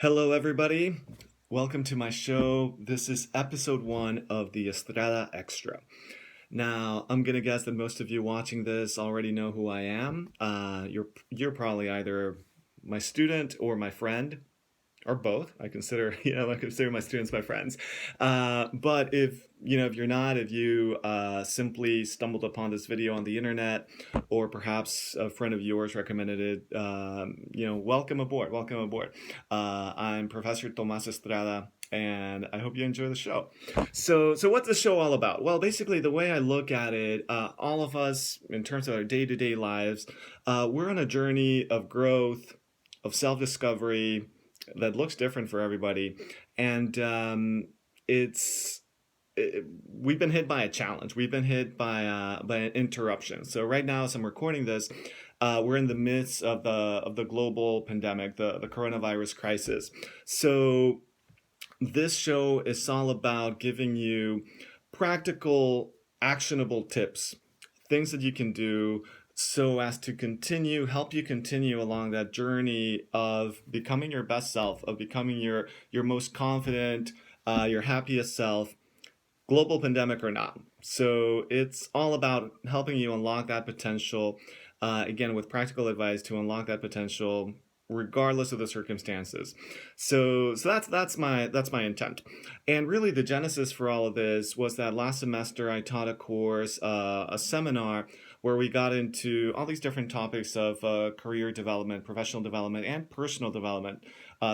Hello, everybody. Welcome to my show. This is episode 1 of the Estrada Extra. Now, I'm gonna guess that most of you watching this already know who I am. You're probably either my student or my friend, or both. I consider I consider my students my friends. But if you're not, if you simply stumbled upon this video on the internet, or perhaps a friend of yours recommended it, welcome aboard. Welcome aboard. I'm Professor Tomas Estrada. And I hope you enjoy the show. So what's the show all about? Well, basically, the way I look at it, all of us, in terms of our day-to-day lives, we're on a journey of growth, of self-discovery, that looks different for everybody, and it's we've been hit by a challenge. We've been hit by an interruption. So right now, as I'm recording this, we're in the midst of the global pandemic, the coronavirus crisis. So this show is all about giving you practical, actionable tips, things that you can do so as to help you continue along that journey of becoming your best self, of becoming your most confident, your happiest self, global pandemic or not. So it's all about helping you unlock that potential, again, with practical advice to unlock that potential regardless of the circumstances. So that's my intent. And really the genesis for all of this was that last semester I taught a course, a seminar where we got into all these different topics of career development, professional development, and personal development.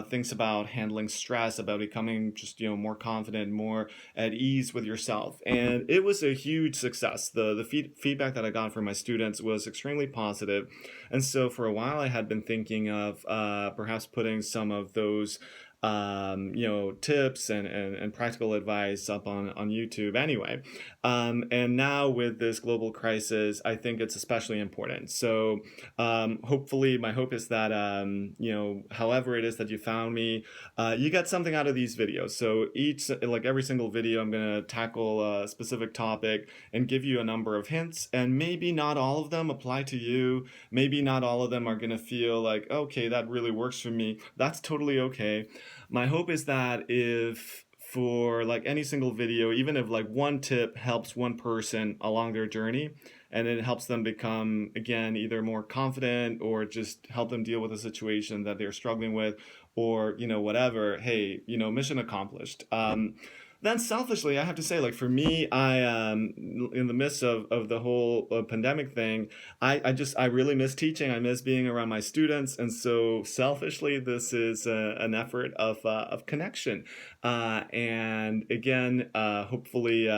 Things about handling stress, about becoming just more confident, more at ease with yourself, and it was a huge success. The feedback that I got from my students was extremely positive, and so for a while I had been thinking of perhaps putting some of those tips and practical advice up on YouTube anyway. And now with this global crisis, I think it's especially important. So hopefully, my hope is that, however it is that you found me, you get something out of these videos. So every single video, I'm going to tackle a specific topic and give you a number of hints. And maybe not all of them apply to you. Maybe not all of them are going to feel like, okay, that really works for me. That's totally okay. My hope is that if for like any single video, even if like one tip helps one person along their journey and it helps them become, again, either more confident or just help them deal with a situation that they're struggling with, or whatever, hey, mission accomplished. Then selfishly, I have to say, like for me, I in the midst of the whole pandemic thing, I really miss teaching. I miss being around my students, and so selfishly, this is an effort of connection, and again, hopefully.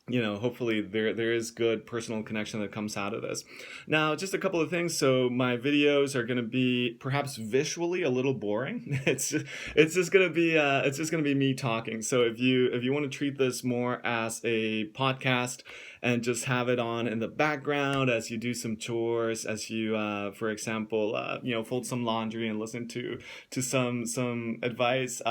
Hopefully there is good personal connection that comes out of this. Now, just a couple of things. So my videos are going to be perhaps visually a little boring. It's just going to be me talking. So if you want to treat this more as a podcast and just have it on in the background as you do some chores, as you for example fold some laundry and listen to some advice,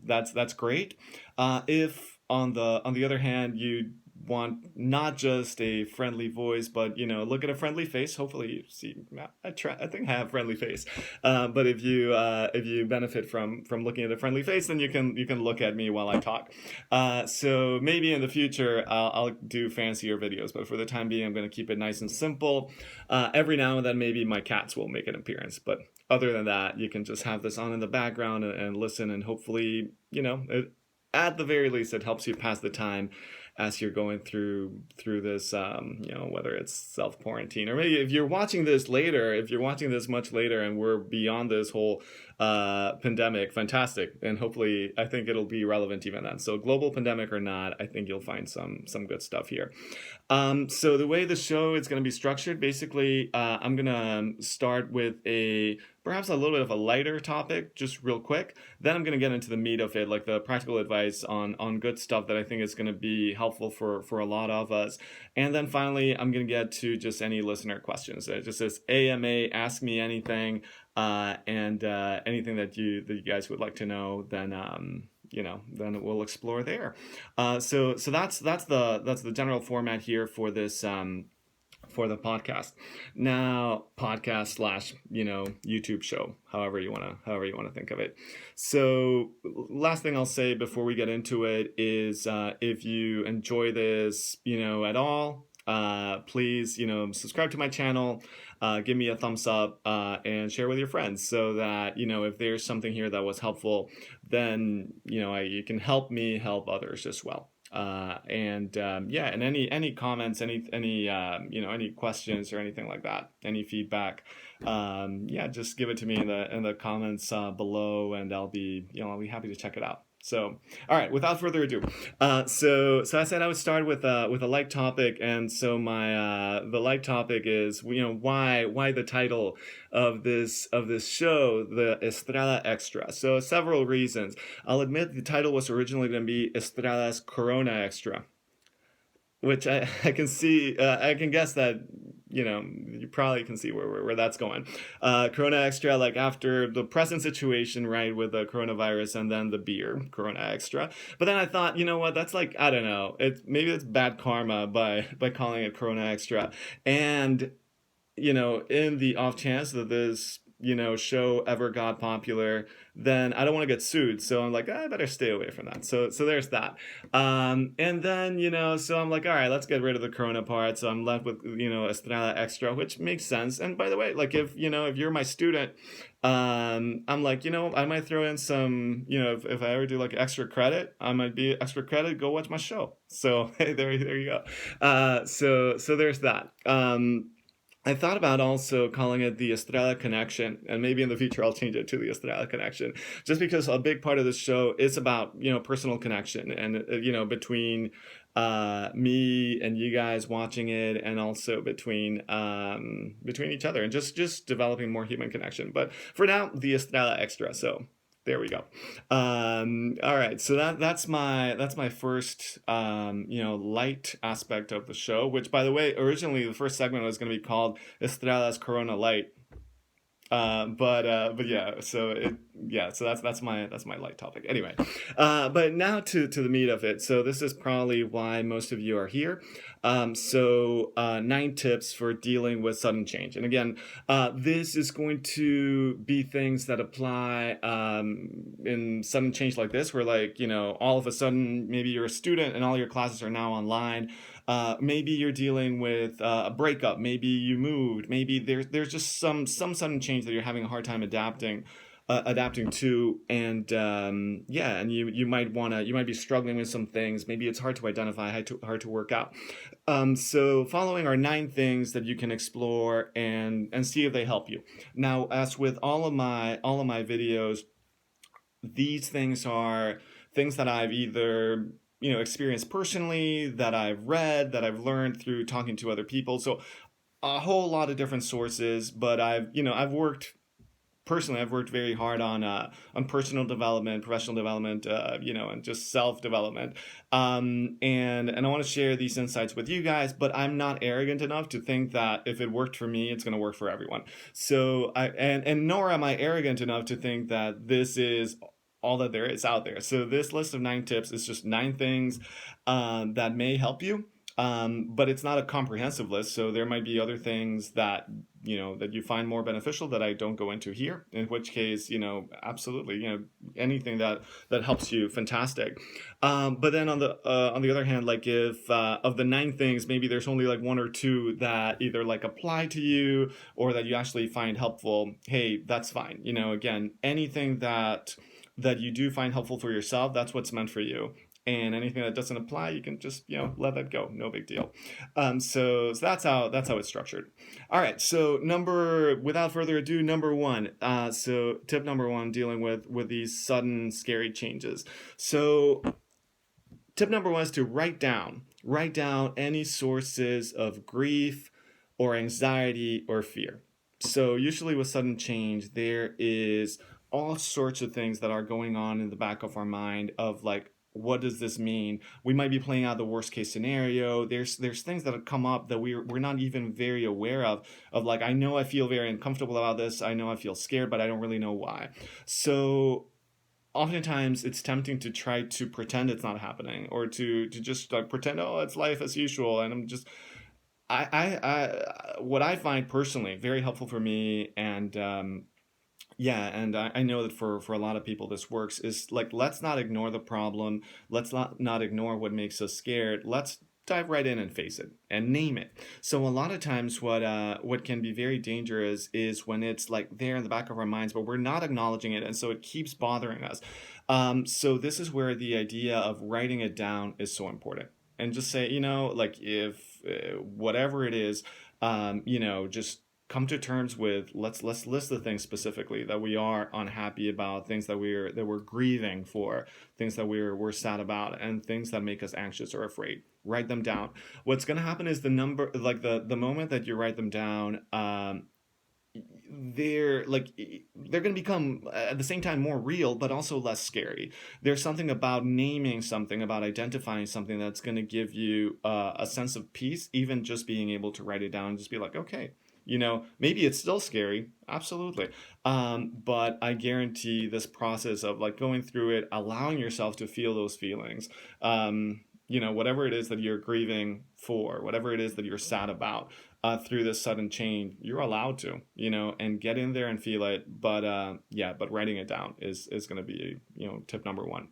that's great. If on the other hand, you want not just a friendly voice, but look at a friendly face. Hopefully, you see. I think I have a friendly face. But if you benefit from looking at a friendly face, then you can look at me while I talk. So maybe in the future I'll do fancier videos, but for the time being, I'm going to keep it nice and simple. Every now and then, maybe my cats will make an appearance, but other than that, you can just have this on in the background and listen, and hopefully, at the very least, it helps you pass the time as you're going through this, whether it's self-quarantine, or maybe if you're watching this much later and we're beyond this whole pandemic, fantastic. And hopefully, I think it'll be relevant even then. So global pandemic or not, I think you'll find some good stuff here. So the way the show is going to be structured, basically, I'm going to start with perhaps a little bit of a lighter topic, just real quick. Then I'm going to get into the meat of it, like the practical advice on good stuff that I think is going to be helpful for a lot of us. And then finally, I'm going to get to just any listener questions. It just says AMA, ask me anything, and anything that you guys would like to know, then then we'll explore there. So that's the general format here for this for the podcast. Now, podcast slash, YouTube show, however you want to think of it. So, last thing I'll say before we get into it is, if you enjoy this, at all, please, subscribe to my channel, give me a thumbs up, and share with your friends so that, if there's something here that was helpful, then, you can help me help others as well. And any comments, any questions or anything like that, any feedback, just give it to me in the comments below, and I'll be happy to check it out. So, all right, without further ado, so I said I would start with a light topic, and so the light topic is why the title of this show, the Estrada Extra. So several reasons. I'll admit the title was originally going to be Estrada's Corona Extra, which I can see, I can guess that, you probably can see where that's going. Corona Extra, like after the present situation, right, with the coronavirus, and then the beer, Corona Extra. But then I thought, you know what, that's like, I don't know, maybe it's bad karma by calling it Corona Extra. And, in the off chance that this, show ever got popular, then I don't want to get sued. So I'm like, I better stay away from that. So there's that. And then, so I'm like, all right, let's get rid of the Corona part. So I'm left with, Estrada Extra, which makes sense. And by the way, like if you're my student, I'm like, I might throw in some, if I ever do like extra credit, I might be extra credit, go watch my show. So hey, there you go. So there's that. I thought about also calling it the Estrada Connection, and maybe in the future I'll change it to the Estrada Connection, just because a big part of this show is about, personal connection and, between me and you guys watching it, and also between each other, and just developing more human connection. But for now, the Estrada Extra. So there we go. All right, so that's my first light aspect of the show. Which, by the way, originally the first segment was going to be called Estrada's Corona Light. But yeah, so that's my light topic. Anyway, but now to the meat of it. So this is probably why most of you are here. 9 tips for dealing with sudden change. And again, this is going to be things that apply in sudden change like this, where all of a sudden maybe you're a student and all your classes are now online. Maybe you're dealing with a breakup. Maybe you moved. Maybe there's just some sudden change that you're having a hard time adapting to, and and you might be struggling with some things. Maybe it's hard to identify, hard to work out. So following are 9 things that you can explore and see if they help you. Now, as with all of my videos, these things are things that I've either experienced personally, that I've read, that I've learned through talking to other people. So a whole lot of different sources, but I've worked very hard on personal development, professional development, and just self-development. And I want to share these insights with you guys, but I'm not arrogant enough to think that if it worked for me, it's going to work for everyone. So nor am I arrogant enough to think that this is all that there is out there. So this list of 9 tips is just 9 things that may help you. But it's not a comprehensive list, so there might be other things that that you find more beneficial that I don't go into here. In which case, absolutely, anything that helps you, fantastic. But then on the other hand, like if of the 9 things, maybe there's only like 1 or 2 that either apply to you or that you actually find helpful. Hey, that's fine. Again, anything that you do find helpful for yourself, that's what's meant for you. And anything that doesn't apply, you can just let that go. No big deal. So that's how it's structured. All right. So without further ado, number 1. So tip number 1, dealing with these sudden scary changes. So tip number 1 is to write down any sources of grief or anxiety or fear. So usually with sudden change, there is all sorts of things that are going on in the back of our mind of what does this mean? We might be playing out the worst case scenario. There's things that have come up that we're not even very aware of I know I feel very uncomfortable about this. I know I feel scared, but I don't really know why. So oftentimes it's tempting to try to pretend it's not happening, or to just pretend, oh, it's life as usual. And what I find personally very helpful for me, and yeah, and I know that for a lot of people this works, is like, let's not ignore the problem. Let's not ignore what makes us scared. Let's dive right in and face it and name it. So a lot of times what can be very dangerous is when it's like there in the back of our minds, but we're not acknowledging it, and so it keeps bothering us. So this is where the idea of writing it down is so important. And just say, like, if whatever it is, just come to terms with, let's list the things specifically that we are unhappy about, things that we're grieving for, things that we're sad about, and things that make us anxious or afraid. Write them down. What's going to happen is the moment that you write them down, they're going to become at the same time more real, but also less scary. There's something about naming something, about identifying something, that's going to give you a sense of peace. Even just being able to write it down and just be like, okay, maybe it's still scary, absolutely, but I guarantee this process of like going through it, allowing yourself to feel those feelings, whatever it is that you're grieving for, whatever it is that you're sad about, through this sudden change, you're allowed to, and get in there and feel it. But yeah, but writing it down is going to be, tip number one.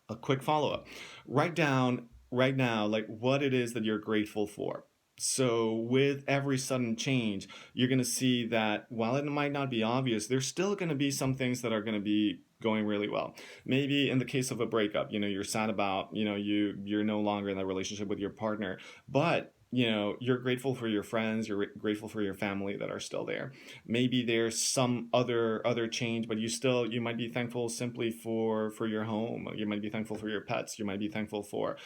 A quick follow up: write down right now, like, what it is that you're grateful for. So with every sudden change, you're going to see that while it might not be obvious, there's still going to be some things that are going to be going really well. Maybe in the case of a breakup, you're sad about, you're no longer in that relationship with your partner, but you're grateful for your friends, you're grateful for your family that are still there. Maybe there's some other change, but you might be thankful simply for your home. You might be thankful for your pets. You might be thankful for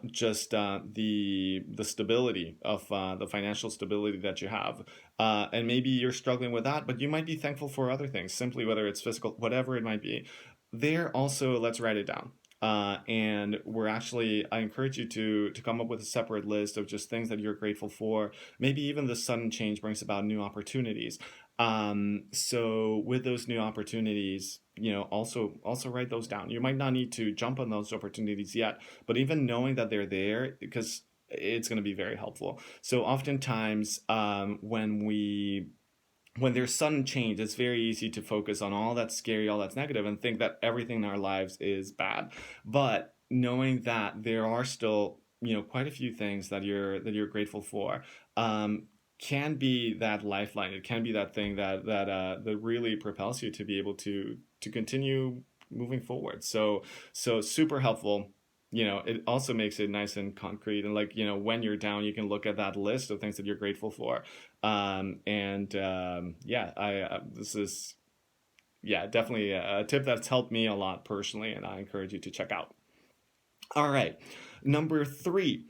just the stability of the financial stability that you have. And maybe you're struggling with that, but you might be thankful for other things, simply, whether it's physical, whatever it might be. There also, let's write it down. And I encourage you to come up with a separate list of just things that you're grateful for. Maybe even the sudden change brings about new opportunities. So with those new opportunities, also write those down. You might not need to jump on those opportunities yet, but even knowing that they're there, because it's going to be very helpful. So oftentimes, when there's sudden change, it's very easy to focus on all that's scary, all that's negative, and think that everything in our lives is bad. But knowing that there are still, quite a few things that you're grateful for, can be that lifeline. It can be that thing that really propels you to be able to continue moving forward. So super helpful. It also makes it nice and concrete, and like, when you're down, you can look at that list of things that you're grateful for. And yeah, this is, yeah, definitely a tip that's helped me a lot personally, and I encourage you to check out. All right. Number three.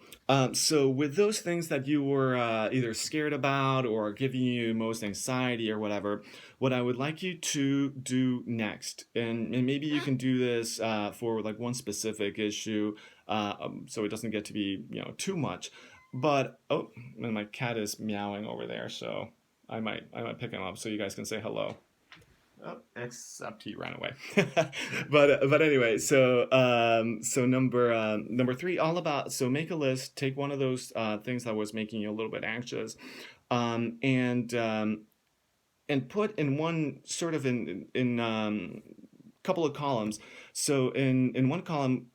So with those things that you were either scared about or giving you most anxiety or whatever, what I would like you to do next, and maybe you can do this for like one specific issue, so it doesn't get to be, too much. But oh, and my cat is meowing over there, so I might pick him up so you guys can say hello. Oh, except he ran away. But anyway, so number three, all about, so make a list, take one of those things that was making you a little bit anxious, um, and um, and put in one sort of in couple of columns. So in one column,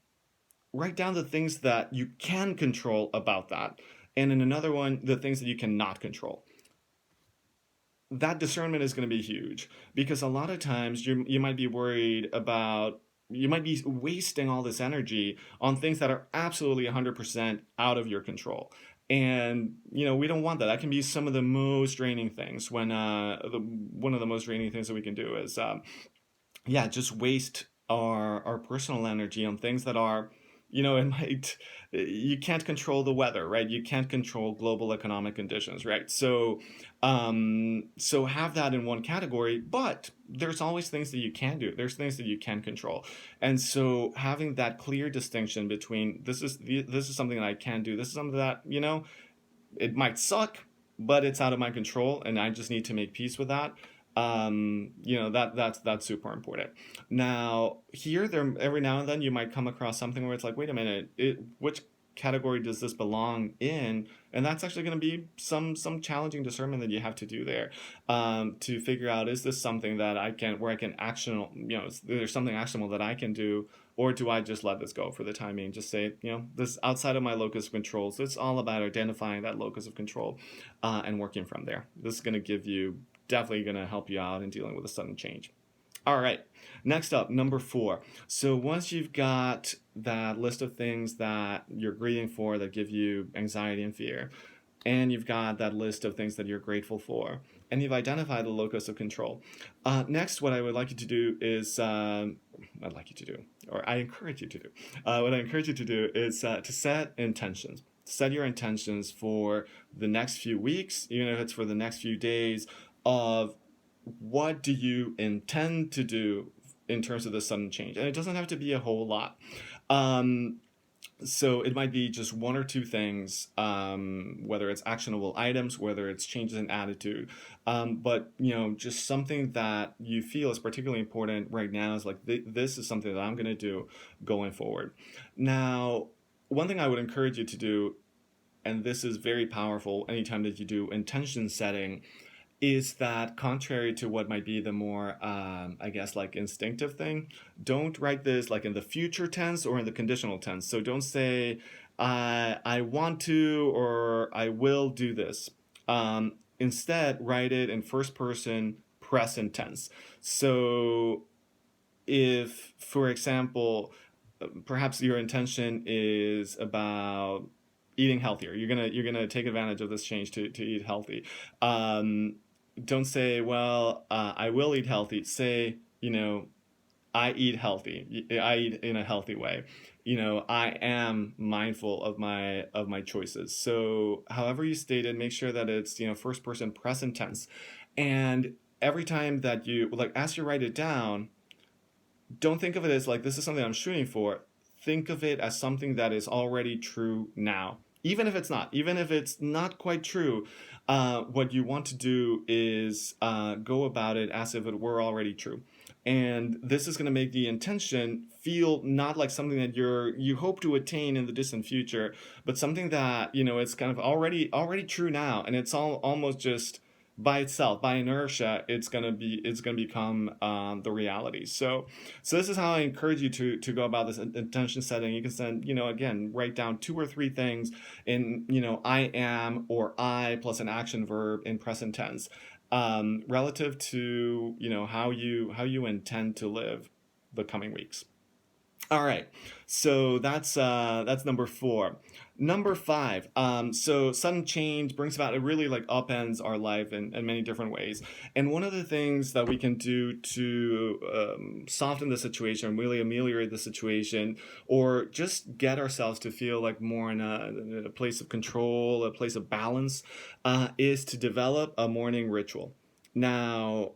write down the things that you can control about that, and in another one, the things that you cannot control. That discernment is going to be huge, because a lot of times you might be worried about, you might be wasting all this energy on things that are absolutely 100% out of your control. And we don't want that. That can be some of the most draining things. One of the most draining things that we can do is, yeah, just waste our personal energy on things that are, it might, you can't control the weather, right? You can't control global economic conditions, right? So have that in one category, but there's always things that you can do. There's things that you can control. And so having that clear distinction between, this is something that I can do, this is something that, it might suck, but it's out of my control, and I just need to make peace with that. That's super important. Now, here, there, every now and then, you might come across something where it's like, wait a minute, which category does this belong in? And that's actually going to be some challenging discernment that you have to do there, to figure out, is this something that I can, where I can action, there's something actionable that I can do, or do I just let this go for the time being? Just say, this outside of my locus of control. So it's all about identifying that locus of control, and working from there. This is going to give you, definitely going to help you out in dealing with a sudden change. All right, next up, number 4. So once you've got that list of things that you're grieving for that give you anxiety and fear, and you've got that list of things that you're grateful for, and you've identified the locus of control. Next, what I would like you to do is, I'd like you to do, or I encourage you to do, what I encourage you to do is to set intentions. Set your intentions for the next few weeks, even if it's for the next few days, of what do you intend to do in terms of the sudden change. And it doesn't have to be a whole lot. So it might be just one or two things, whether it's actionable items, whether it's changes in attitude, but just something that you feel is particularly important right now is like, this is something that I'm going to do going forward. Now, one thing I would encourage you to do, and this is very powerful anytime that you do intention setting, is that contrary to what might be the more, I guess, like instinctive thing, don't write this like in the future tense or in the conditional tense. So don't say, I want to or I will do this. Instead, write it in first person present tense. So if, for example, perhaps your intention is about eating healthier. You're gonna take advantage of this change to eat healthy. Don't say, well, I will eat healthy. Say, I eat healthy. I eat in a healthy way. I am mindful of my choices. So however you state it, make sure that it's first person present tense, and every time that you like, as you write it down, don't think of it as like, this is something I'm shooting for. Think of it as something that is already true now. Even if it's not quite true, what you want to do is go about it as if it were already true. And this is going to make the intention feel not like something that you hope to attain in the distant future, but something that it's kind of already true now, and it's almost just by itself, by inertia, it's gonna become the reality. So this is how I encourage you to go about this intention setting. You can send, again, write down 2 or 3 things in, I am or I plus an action verb in present tense, relative to how you intend to live the coming weeks. All right, so that's number 4. Number 5. So sudden change brings about, it really like upends our life in many different ways. And one of the things that we can do to soften the situation, really ameliorate the situation, or just get ourselves to feel like more in a place of control, a place of balance, is to develop a morning ritual. Now,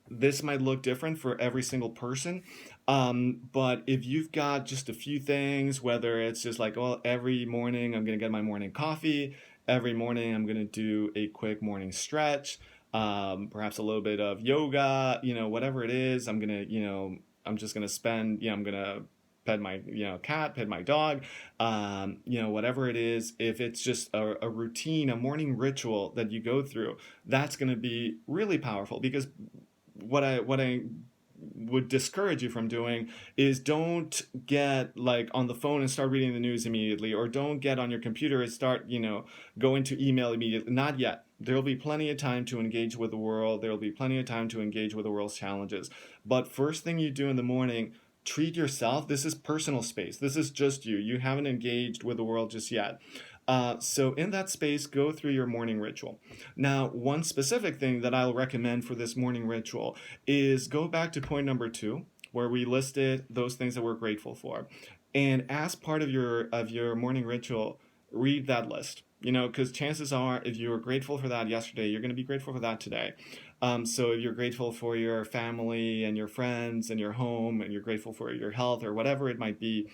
this might look different for every single person. But if you've got just a few things, whether it's just like, well, every morning I'm going to get my morning coffee, every morning I'm going to do a quick morning stretch, perhaps a little bit of yoga, whatever it is, I'm just going to spend, I'm going to pet my cat, pet my dog, whatever it is. If it's just a routine, a morning ritual that you go through, that's going to be really powerful, because what I would discourage you from doing is, don't get like on the phone and start reading the news immediately, or don't get on your computer and start go into email immediately. Not yet. There'll be plenty of time to engage with the world. There'll be plenty of time to engage with the world's challenges. But first thing you do in the morning, treat yourself. This is personal space. This is just you. You haven't engaged with the world just yet. So in that space, go through your morning ritual. Now, one specific thing that I'll recommend for this morning ritual is go back to point number 2, where we listed those things that we're grateful for. And as part of your morning ritual, read that list. Because chances are, if you were grateful for that yesterday, you're going to be grateful for that today. So if you're grateful for your family and your friends and your home, and you're grateful for your health or whatever it might be,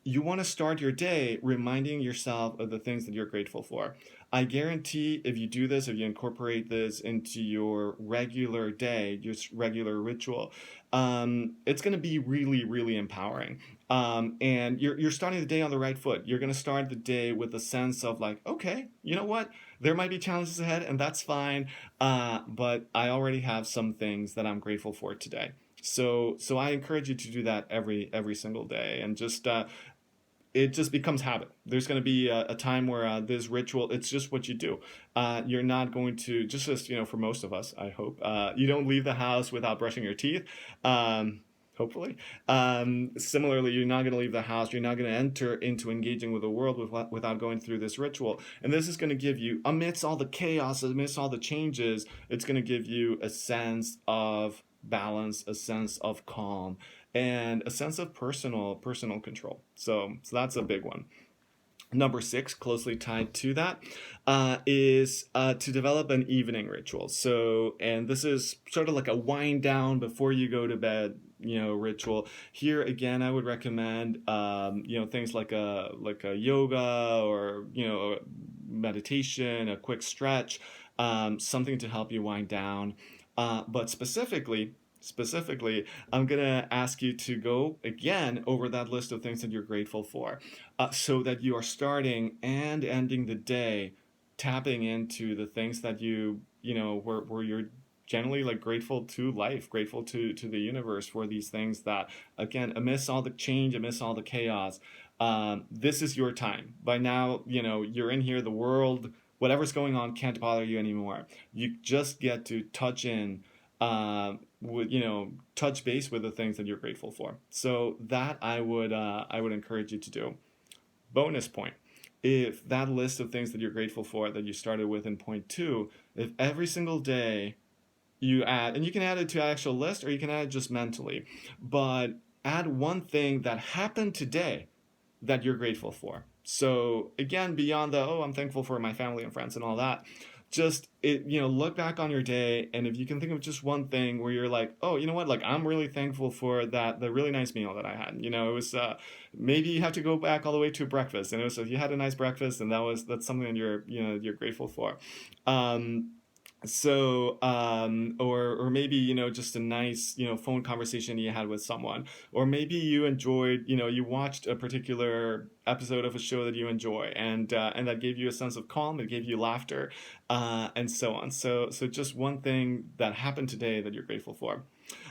you want to start your day reminding yourself of the things that you're grateful for. I guarantee if you do this, if you incorporate this into your regular day, your regular ritual, it's going to be really, really empowering. And you're starting the day on the right foot. You're going to start the day with a sense of like, okay, you know what? There might be challenges ahead, and that's fine. But I already have some things that I'm grateful for today. So I encourage you to do that every single day, and just it just becomes habit. There's going to be a time where this ritual, it's just what you do. You're not going to, just as, for most of us, I hope, you don't leave the house without brushing your teeth. Hopefully. Similarly, you're not going to leave the house. You're not going to enter into engaging with the world without going through this ritual. And this is going to give you, amidst all the chaos, amidst all the changes, it's going to give you a sense of balance, a sense of calm, and a sense of personal control. So that's a big one. Number 6, closely tied to that, is to develop an evening ritual. So, and this is sort of like a wind down before you go to bed, ritual. Here again, I would recommend, things like a yoga, or meditation, a quick stretch, something to help you wind down. But specifically, I'm going to ask you to go again over that list of things that you're grateful for, so that you are starting and ending the day tapping into the things that where you're generally like grateful to life, grateful to the universe for these things that, again, amidst all the change, amidst all the chaos, this is your time. By now, you're in here, the world, whatever's going on can't bother you anymore. You just get to touch in, touch base with the things that you're grateful for. So that I would encourage you to do. Bonus point: if that list of things that you're grateful for that you started with in point 2, if every single day you add, and you can add it to an actual list, or you can add it just mentally, but add one thing that happened today that you're grateful for. So again, beyond I'm thankful for my family and friends and all that, just look back on your day, and if you can think of just one thing where you're like, oh, you know what, like, I'm really thankful for the really nice meal that I had. It was maybe you have to go back all the way to breakfast, and it was, so you had a nice breakfast, and that's something that you're grateful for. Or maybe, just a nice, phone conversation you had with someone, or maybe you enjoyed, you watched a particular episode of a show that you enjoy, and that gave you a sense of calm, it gave you laughter, and so on. So just one thing that happened today that you're grateful for.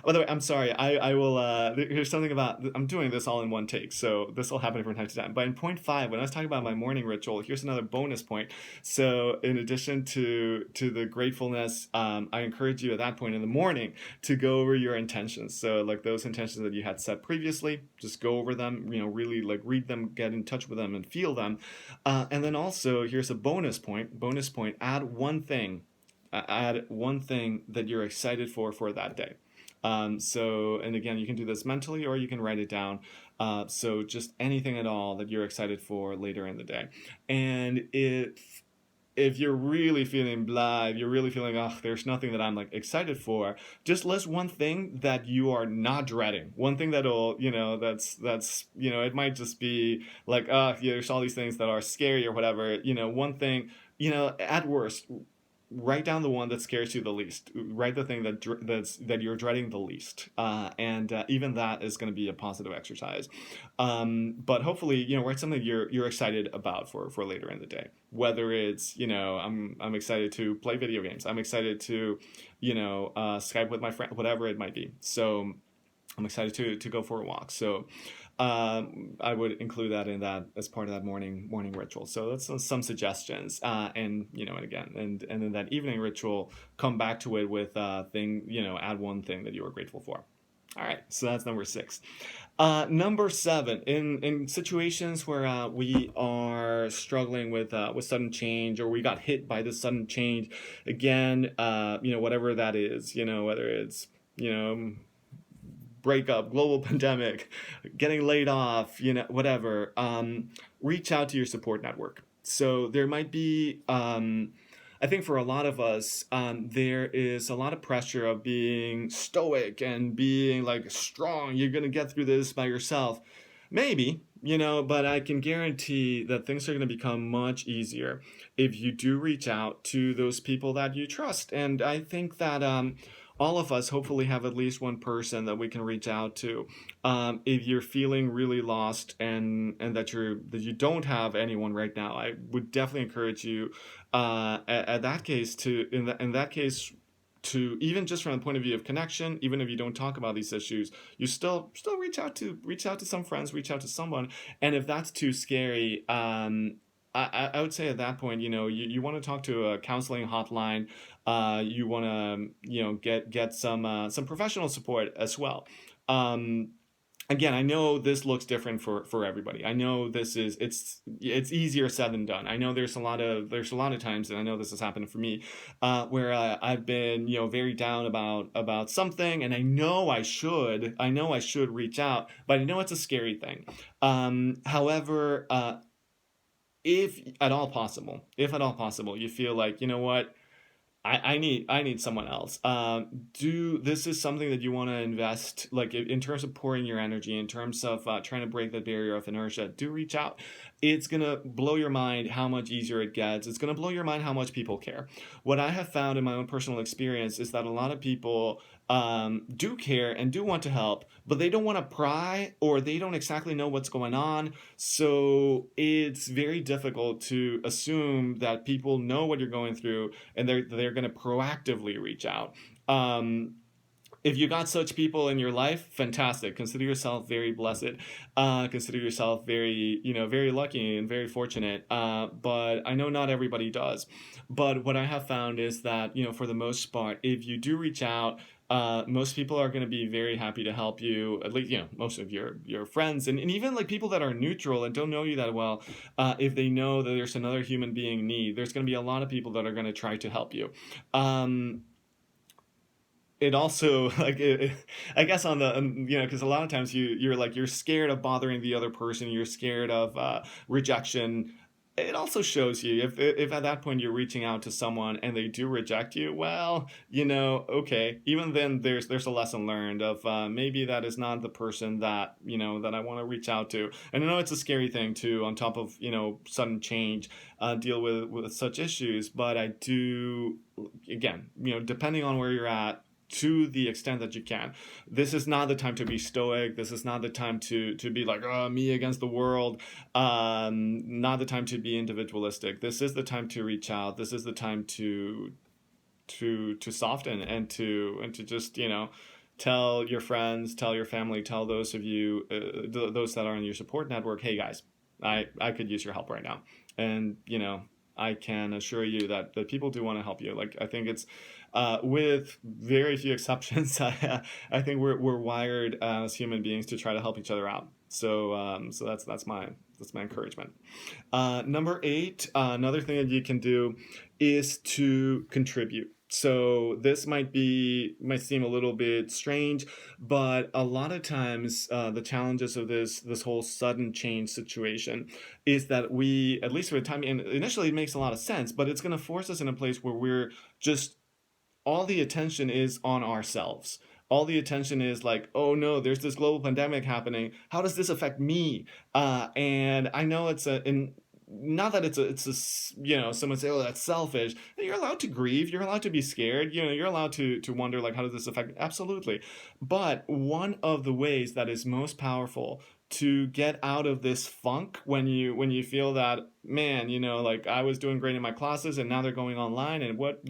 By the way, I'm sorry. I will. Here's something about. I'm doing this all in one take, so this will happen from time to time. But in point 5, when I was talking about my morning ritual, here's another bonus point. So, in addition to the gratefulness, I encourage you at that point in the morning to go over your intentions. So, like those intentions that you had set previously, just go over them. Really like read them, get in touch with them, and feel them. And then also, here's a bonus point. Bonus point: add one thing. Add one thing that you're excited for that day. And again, you can do this mentally, or you can write it down. So just anything at all that you're excited for later in the day. And if you're really feeling blah, if you're really feeling, there's nothing that I'm like excited for, just list one thing that you are not dreading. One thing that'll, that's, it might just be like, there's all these things that are scary or whatever. One thing, at worst, write down the one that scares you the least. Write the thing that you're dreading the least, and even that is going to be a positive exercise. But hopefully, write something you're excited about for later in the day. Whether it's I'm excited to play video games. I'm excited to Skype with my friend, whatever it might be. So I'm excited to go for a walk. So I would include that in that as part of that morning ritual. So that's some suggestions, and again, and then that evening ritual, come back to it with add one thing that you are grateful for. All right, so that's number 6. Number 7, in situations where we are struggling with sudden change, or we got hit by this sudden change, again, whatever that is, whether it's breakup, global pandemic, getting laid off, whatever, reach out to your support network. So there might be, I think for a lot of us, there is a lot of pressure of being stoic and being like strong. You're going to get through this by yourself. Maybe, but I can guarantee that things are going to become much easier if you do reach out to those people that you trust. And I think that all of us hopefully have at least one person that we can reach out to. If you're feeling really lost and that you don't have anyone right now, I would definitely encourage you at that case in that case to, even just from the point of view of connection, even if you don't talk about these issues, you still reach out to some friends, reach out to someone. And if that's too scary, I would say at that point, you want to talk to a counseling hotline. You want to, get some professional support as well. Um, Again, I know this looks different for everybody. I know it's easier said than done. I know there's a lot of times, and I know this has happened for me, where I've been, very down about something, and I know I should reach out, but I know it's a scary thing. However, if at all possible, you feel like, what, I need someone else. Do This is something that you want to invest, like in terms of pouring your energy, in terms of trying to break the barrier of inertia. Do reach out. It's gonna blow your mind how much easier it gets. It's gonna blow your mind how much people care. What I have found in my own personal experience is that a lot of people do care and do want to help, but they don't want to pry, or they don't exactly know what's going on. So it's very difficult to assume that people know what you're going through and they're going to proactively reach out. Um, if you got such people in your life, fantastic. Consider yourself very blessed. Consider yourself very, very lucky and very fortunate. But I know not everybody does. But what I have found is that, for the most part, if you do reach out, most people are going to be very happy to help you. At least, most of your friends, and even like people that are neutral and don't know you that well, if they know that there's another human being in need, there's going to be a lot of people that are going to try to help you. It also I guess on the because a lot of times you're scared of bothering the other person, you're scared of rejection. It also shows you, if at that point you're reaching out to someone and they do reject you, well, okay, even then there's a lesson learned of maybe that is not the person that that I want to reach out to. And I know it's a scary thing too, on top of sudden change, deal with such issues, but I do, again, depending on where you're at, to the extent that you can. This is not the time to be stoic. This is not the time to be like, oh, me against the world. Not the time to be individualistic. This is the time to reach out. This is the time to soften and to just tell your friends, tell your family, tell those of you those that are in your support network, hey guys, I could use your help right now. And I can assure you that people do want to help you. Like, I think it's with very few exceptions, I think we're wired as human beings to try to help each other out. So that's my encouragement. Number eight, another thing that you can do is to contribute. So this might seem a little bit strange, but a lot of times the challenges of this whole sudden change situation is that we, at least for the time, and initially it makes a lot of sense, but it's going to force us in a place where we're just, all the attention is on ourselves. All the attention is like, oh no, there's this global pandemic happening. How does this affect me? And I know not that it's a someone say, oh, that's selfish. You're allowed to grieve. You're allowed to be scared. You're allowed to wonder, like, how does this affect? Absolutely. But one of the ways that is most powerful to get out of this funk, when you feel that, man, like, I was doing great in my classes and now they're going online, and what,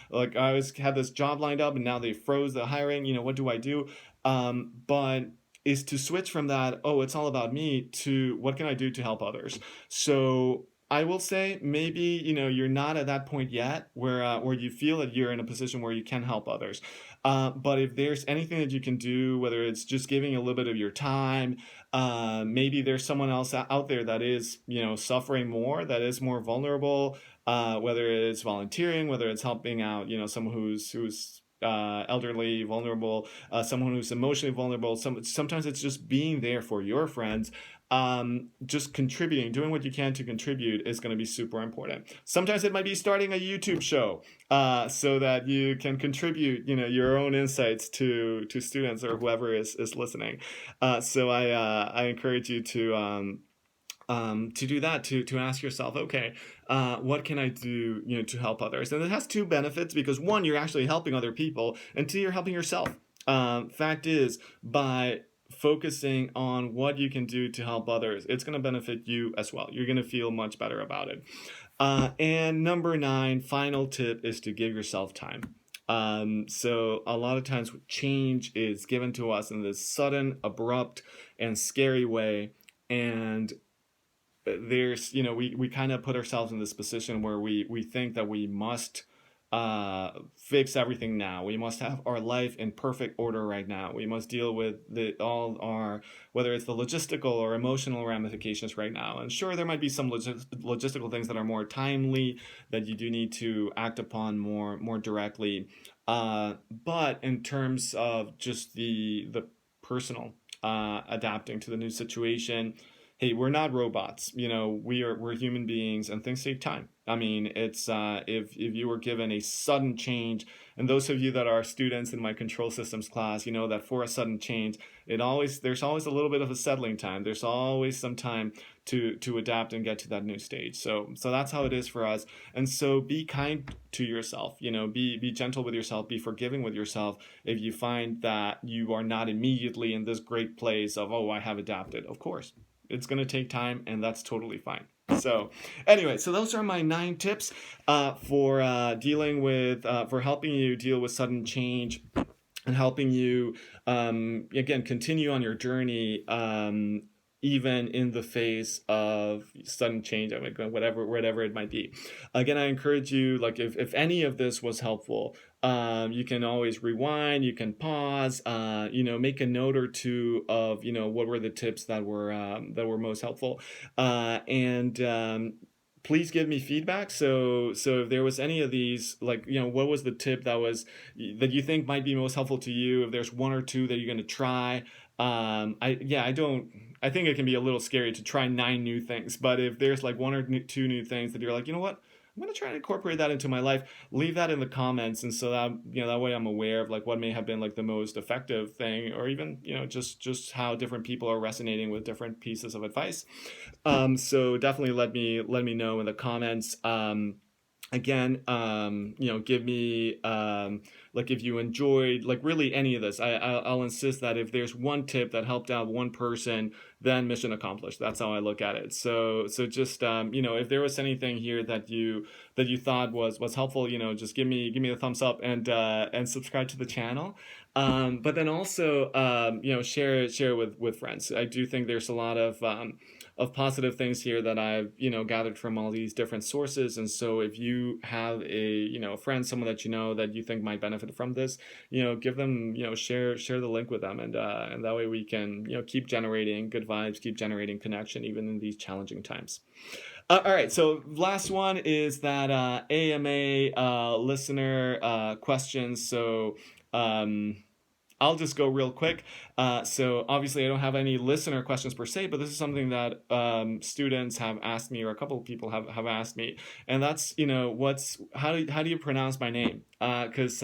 like, had this job lined up and now they froze the hiring, what do I do? But is to switch from that, oh, it's all about me, to what can I do to help others. So I will say, maybe you're not at that point yet where you feel that you're in a position where you can help others. But if there's anything that you can do, whether it's just giving a little bit of your time, maybe there's someone else out there that is suffering more, that is more vulnerable. Whether it's volunteering, whether it's helping out someone who's elderly, vulnerable, someone who's emotionally vulnerable. Sometimes it's just being there for your friends. just contributing, doing what you can to contribute is going to be super important. Sometimes it might be starting a YouTube show, so that you can contribute, your own insights to students or whoever is listening. So I encourage you to do that, to ask yourself, okay, what can I do, to help others? And it has two benefits, because one, you're actually helping other people, and two, you're helping yourself. Fact is, by focusing on what you can do to help others, it's going to benefit you as well. You're going to feel much better about it. And number 9, final tip, is to give yourself time. So a lot of times change is given to us in this sudden, abrupt, and scary way. And there's, we kind of put ourselves in this position where we think that we must fix everything now. We must have our life in perfect order right now. We must deal with all our, whether it's the logistical or emotional ramifications right now. And sure, there might be some logistical things that are more timely, that you do need to act upon more directly. But in terms of just the personal, adapting to the new situation, hey, we're not robots. We're human beings, and things take time. I mean, it's if you were given a sudden change, and those of you that are students in my control systems class, you know that for a sudden change, there's always a little bit of a settling time. There's always some time to adapt and get to that new stage. So that's how it is for us. And so be kind to yourself. Be gentle with yourself. Be forgiving with yourself if you find that you are not immediately in this great place of, oh, I have adapted. Of course, it's going to take time, and that's totally fine. So anyway, so those are my 9 tips for dealing with, for helping you deal with sudden change, and helping you, again, continue on your journey, even in the face of sudden change, whatever it might be. Again, I encourage you, like, if any of this was helpful, you can always rewind, you can pause, make a note or two of, what were the tips that were most helpful, and please give me feedback. So if there was any of these, like, what was the tip that you think might be most helpful to you? If there's one or two that you're going to try, I think it can be a little scary to try 9 new things, but if there's like 1 or 2 new things that you're like, you know what, I'm going to try to incorporate that into my life, leave that in the comments. And so that, that way I'm aware of like what may have been like the most effective thing, or even, just how different people are resonating with different pieces of advice. So definitely let me know in the comments. Again, give me, like, if you enjoyed, like, really any of this. I'll insist that if there's one tip that helped out one person, then mission accomplished. That's how I look at it. So just, if there was anything here that you thought was helpful, just give me a thumbs up, and subscribe to the channel. But then also, share with friends. I do think there's a lot of positive things here that I've, gathered from all these different sources. And so if you have a friend, someone that that you think might benefit from this, give them, share the link with them, and that way we can, keep generating good vibes, keep generating connection, even in these challenging times. All right, so last one is that AMA listener questions. So I'll just go real quick. So obviously I don't have any listener questions per se, but this is something that students have asked me, or a couple of people have asked me, and that's, how do you pronounce my name? Because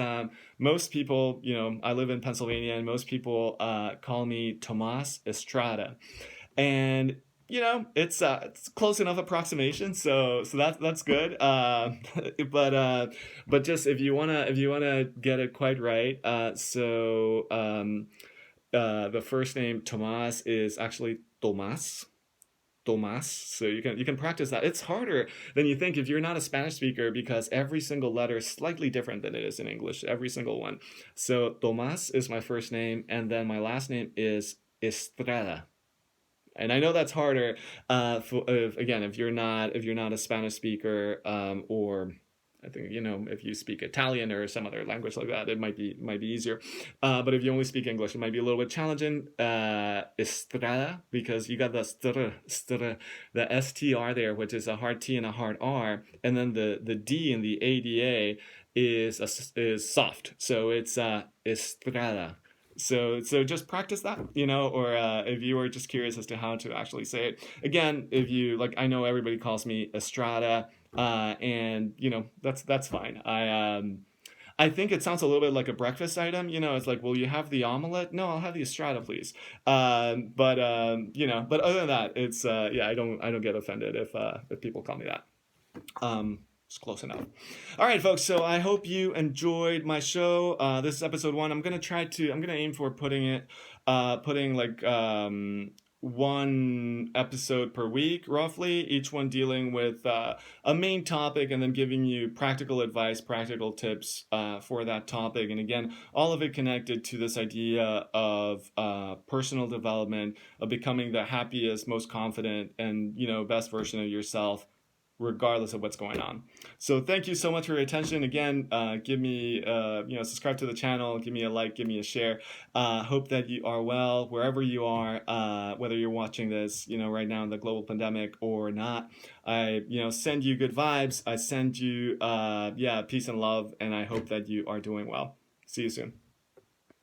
most people, I live in Pennsylvania, and most people call me Tomas Estrada, and it's close enough approximation, so that's good. But just if you wanna get it quite right, the first name Tomas is actually Tomas. Tomas. So you can practice that. It's harder than you think if you're not a Spanish speaker, because every single letter is slightly different than it is in English. Every single one. So Tomas is my first name, and then my last name is Estrada. And I know that's harder. If you're not a Spanish speaker, or I think if you speak Italian or some other language like that, it might be easier. But if you only speak English, it might be a little bit challenging. Estrada, because you got the the STR there, which is a hard T and a hard R, and then the D in the ADA is soft. So it's Estrada. So just practice that, or if you are just curious as to how to actually say it. Again, if you like, I know everybody calls me Estrada, and that's fine. I think it sounds a little bit like a breakfast item. It's like, will you have the omelet? No, I'll have the Estrada, please. But other than that, it's yeah, I don't get offended if people call me that. It's close enough. All right, folks. So I hope you enjoyed my show. This is episode 1. I'm gonna aim for putting like one episode per week, roughly. Each one dealing with a main topic, and then giving you practical advice, practical tips for that topic. And again, all of it connected to this idea of personal development, of becoming the happiest, most confident, and best version of yourself, regardless of what's going on. So thank you so much for your attention. Again, give me, subscribe to the channel, give me a like, give me a share. Hope that you are well wherever you are, whether you're watching this, right now in the global pandemic or not. I, send you good vibes. I send you, peace and love, and I hope that you are doing well. See you soon.